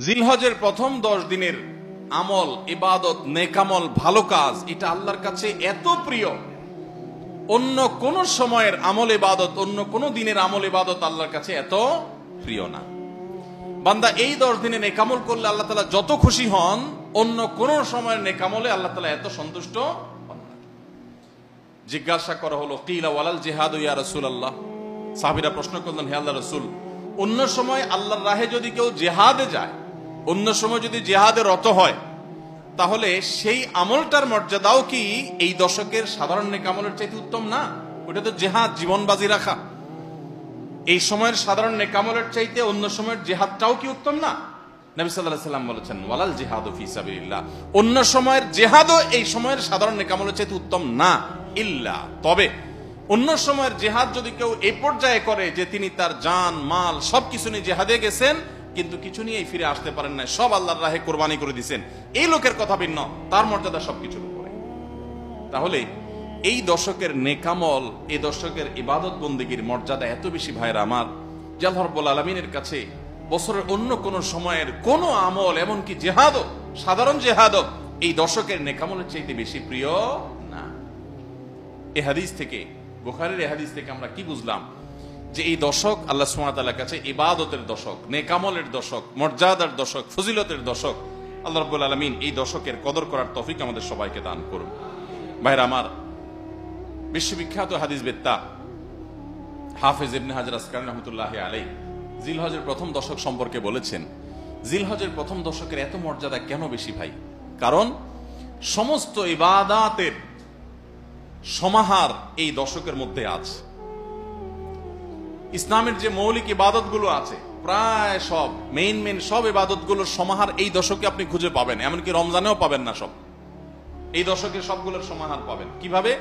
জিলহজের প্রথম 10 দিনের আমল, ইবাদত, নেকামল, ভালো কাজ, এটা আল্লাহর কাছে এত প্রিয়, অন্য কোন সময়ের আমল ইবাদত, অন্য কোন দিনের আমল ইবাদত আল্লাহর কাছে এত প্রিয় না। বান্দা এই 10 দিনে নেকামল করলে আল্লাহ তাআলা যত খুশি হন, অন্য কোন সময়ের নেকামলে আল্লাহ তাআলা এত সন্তুষ্ট হন না। জিজ্ঞাসা করা হলো, কিলা ওয়ালাল জিহাদ ইয়া রাসূলুল্লাহ। সাহাবীরা প্রশ্ন করলেন, হে আল্লাহর রাসূল, অন্য সময় আল্লাহর রাহে যদি কেউ জিহাদে যায়, অন্য সময় যদি জিহাদে রত হয়, তাহলে সেই আমলটার মর্যাদাও কি এই দশকের সাধারণ নেকামলের চাইতে উত্তম না? ওটা তো জিহাদ, জীবন বাজি রাখা। এই সময়ের সাধারণ নেকামলের চাইতে অন্য সময়ের জিহাদটাও কি উত্তম না? নবী সাল্লাল্লাহু আলাইহি ওয়াসাল্লাম বলেছেন, ওয়ালাল জিহাদু ফি সাবিলিল্লাহ, অন্য সময়ের জিহাদও এই সময়ের সাধারণ নেকামলের চাইতে উত্তম না। ইল্লা, তবে অন্য সময়ের জিহাদ যদি কেউ এই পর্যায়ে করে যে তিনি তার জান মাল সবকিছু নিয়ে জিহাদে গেছেন, কিন্তু কিছু নিয়েই ফিরে আসতে পারেন না, সব আল্লাহর রাহে কোরবানি করে দিয়েছেন, এই লোকের কথা ভিন্ন, তার মর্যাদা সবকিছুর উপরে। তাহলে এই দশকের নেকামল, এই দশকের ইবাদত বন্দেগীর মর্যাদা এত বেশি ভাইরা আমার, যে আল্লাহ রাব্বুল আলামিনের কাছে বছরের অন্য কোন সময়ের কোন আমল, এমনকি জিহাদও, সাধারণ জিহাদও এই দশকের নেকামলের চাইতে বেশি প্রিয় না। এই হাদিস থেকে, বুখারীর এই হাদিস থেকে আমরা কি বুঝলাম? যে এই দশক আল্লাহ সুবহানাহু ওয়া তাআলার কাছে ইবাদতের দশক, নেকামলের দশক, মর্যাদার দশক, ফজিলতের দশক। আল্লাহ রাব্বুল আলামিন এই দশকের কদর করার তৌফিক আমাদের সবাইকে দান করুন। ভাইরা আমার, বিশ্ববিখ্যাত হাদিসবেত্তা হাফেজ ইবনে হাজার আসকালানী রাহমাতুল্লাহি আলাইহি জিলহজের প্রথম দশক সম্পর্কে বলেছেন, জিলহজের প্রথম দশকের এত মর্যাদা কেন বেশি ভাই? কারণ সমস্ত ইবাদাতের সমাহার এই দশকের মধ্যে আছে। ইসলামের যে মৌলিক ইবাদতগুলো আছে, প্রায় সব মেইন সব ইবাদতগুলোর সমাহার এই দশকে আপনি খুঁজে পাবেন। এমনকি রমজানেও পাবেন না সব, এই দশকে সবগুলোর সমাহার পাবেন। কিভাবে?